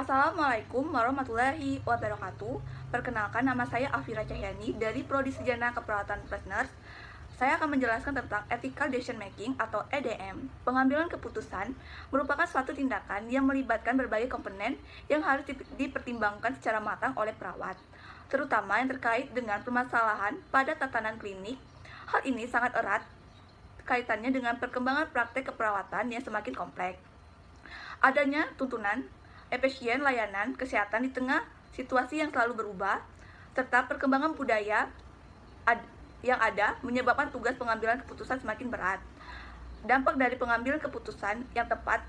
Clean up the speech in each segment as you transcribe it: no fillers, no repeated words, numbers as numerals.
Assalamualaikum warahmatullahi wabarakatuh. Perkenalkan, nama saya Afira Cahyani dari Prodi Sarjana Keperawatan Plus Nurse. Saya akan menjelaskan tentang ethical decision making atau EDM. Pengambilan keputusan merupakan suatu tindakan yang melibatkan berbagai komponen yang harus dipertimbangkan secara matang oleh perawat, terutama yang terkait dengan permasalahan pada tatanan klinik. Hal ini sangat erat kaitannya dengan perkembangan praktek keperawatan yang semakin kompleks. Adanya tuntunan efisien layanan kesehatan di tengah situasi yang selalu berubah, serta perkembangan budaya yang ada menyebabkan tugas pengambilan keputusan semakin berat. Dampak dari pengambilan keputusan yang tepat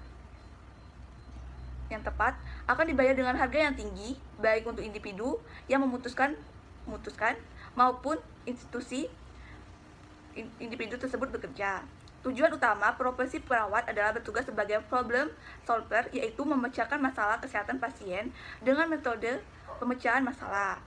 akan dibayar dengan harga yang tinggi, baik untuk individu yang memutuskan maupun institusi individu tersebut bekerja. Tujuan utama profesi perawat adalah bertugas sebagai problem solver, yaitu memecahkan masalah kesehatan pasien dengan metode pemecahan masalah.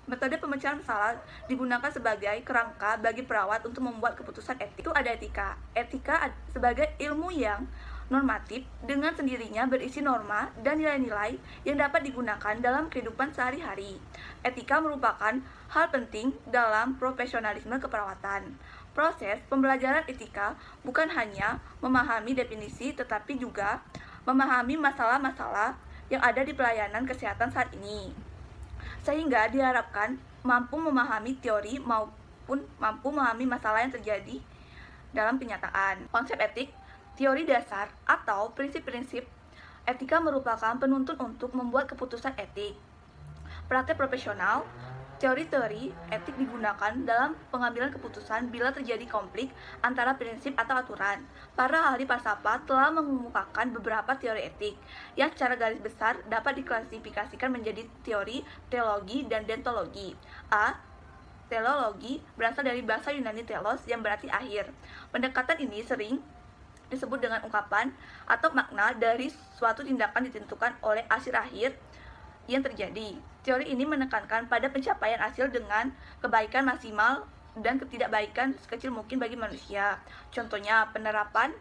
Metode pemecahan masalah digunakan sebagai kerangka bagi perawat untuk membuat keputusan etik. Itu ada etika. Etika sebagai ilmu yang normatif dengan sendirinya berisi norma dan nilai-nilai yang dapat digunakan dalam kehidupan sehari-hari. Etika merupakan hal penting dalam profesionalisme keperawatan. Proses pembelajaran etika bukan hanya memahami definisi, tetapi juga memahami masalah-masalah yang ada di pelayanan kesehatan saat ini, sehingga diharapkan mampu memahami teori maupun mampu memahami masalah yang terjadi dalam kenyataan. Konsep etik, teori dasar atau prinsip-prinsip etika merupakan penuntun untuk membuat keputusan etik. Praktek profesional, teori-teori etik digunakan dalam pengambilan keputusan bila terjadi konflik antara prinsip atau aturan. Para ahli falsafah telah mengemukakan beberapa teori etik yang secara garis besar dapat diklasifikasikan menjadi teori teologi dan deontologi. Teleologi berasal dari bahasa Yunani telos yang berarti akhir. Pendekatan ini sering disebut dengan ungkapan atau makna dari suatu tindakan ditentukan oleh hasil akhir yang terjadi. Teori ini menekankan pada pencapaian hasil dengan kebaikan maksimal dan ketidakbaikan sekecil mungkin bagi manusia. Contohnya, penerapan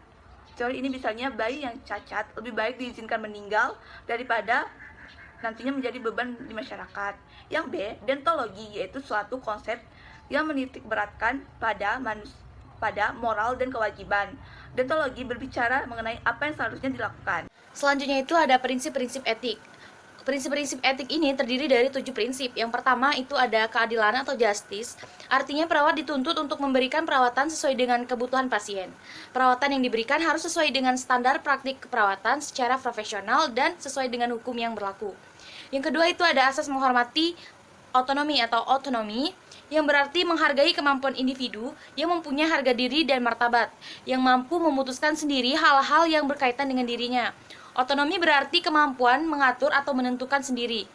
teori ini misalnya bayi yang cacat lebih baik diizinkan meninggal daripada nantinya menjadi beban di masyarakat. Yang B, deontologi, yaitu suatu konsep yang menitik beratkan pada moral dan kewajiban. Deontologi berbicara mengenai apa yang seharusnya dilakukan. Selanjutnya itu ada prinsip-prinsip etik. Prinsip-prinsip etik ini terdiri dari 7 prinsip. Yang pertama itu ada keadilan atau justice. Artinya perawat dituntut untuk memberikan perawatan sesuai dengan kebutuhan pasien. Perawatan yang diberikan harus sesuai dengan standar praktik keperawatan secara profesional dan sesuai dengan hukum yang berlaku. Yang kedua itu ada asas menghormati otonomi atau autonomi, yang berarti menghargai kemampuan individu yang mempunyai harga diri dan martabat, yang mampu memutuskan sendiri hal-hal yang berkaitan dengan dirinya. Otonomi berarti kemampuan mengatur atau menentukan sendiri.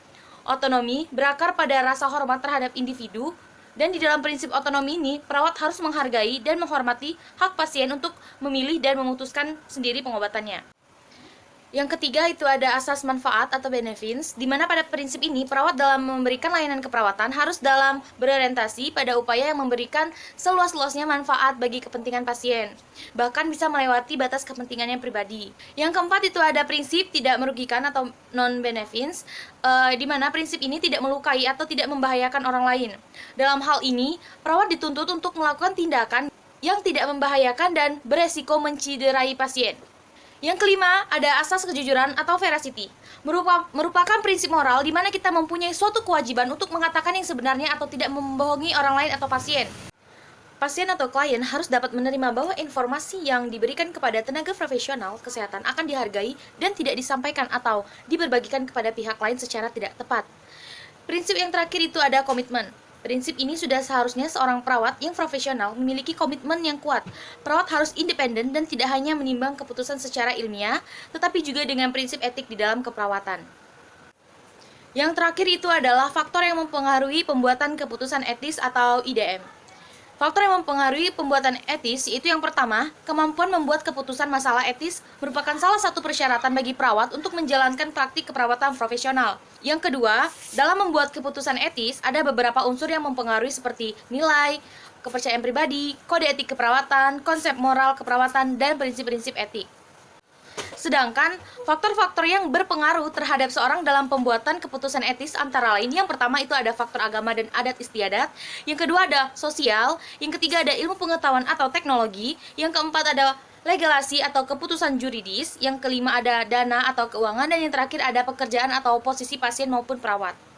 Otonomi berakar pada rasa hormat terhadap individu, dan di dalam prinsip otonomi ini, perawat harus menghargai dan menghormati hak pasien untuk memilih dan memutuskan sendiri pengobatannya. Yang ketiga itu ada asas manfaat atau benefits, di mana pada prinsip ini perawat dalam memberikan layanan keperawatan harus dalam berorientasi pada upaya yang memberikan seluas-luasnya manfaat bagi kepentingan pasien, bahkan bisa melewati batas kepentingannya pribadi. Yang keempat itu ada prinsip tidak merugikan atau non-benefits, di mana prinsip ini tidak melukai atau tidak membahayakan orang lain. Dalam hal ini, perawat dituntut untuk melakukan tindakan yang tidak membahayakan dan beresiko menciderai pasien. Yang kelima, ada asas kejujuran atau veracity. Merupakan prinsip moral di mana kita mempunyai suatu kewajiban untuk mengatakan yang sebenarnya atau tidak membohongi orang lain atau pasien. Pasien atau klien harus dapat menerima bahwa informasi yang diberikan kepada tenaga profesional kesehatan akan dihargai dan tidak disampaikan atau diberbagikan kepada pihak lain secara tidak tepat. Prinsip yang terakhir itu ada komitmen. Prinsip ini sudah seharusnya seorang perawat yang profesional memiliki komitmen yang kuat. Perawat harus independen dan tidak hanya menimbang keputusan secara ilmiah, tetapi juga dengan prinsip etik di dalam keperawatan. Yang terakhir itu adalah faktor yang mempengaruhi pembuatan keputusan etis atau IDM. Faktor yang mempengaruhi pembuatan etis yaitu yang pertama, kemampuan membuat keputusan masalah etis merupakan salah satu persyaratan bagi perawat untuk menjalankan praktik keperawatan profesional. Yang kedua, dalam membuat keputusan etis ada beberapa unsur yang mempengaruhi seperti nilai, kepercayaan pribadi, kode etik keperawatan, konsep moral keperawatan, dan prinsip-prinsip etik. Sedangkan faktor-faktor yang berpengaruh terhadap seorang dalam pembuatan keputusan etis antara lain, yang pertama itu ada faktor agama dan adat istiadat, yang kedua ada sosial, yang ketiga ada ilmu pengetahuan atau teknologi, yang keempat ada legalasi atau keputusan juridis, yang kelima ada dana atau keuangan, dan yang terakhir ada pekerjaan atau posisi pasien maupun perawat.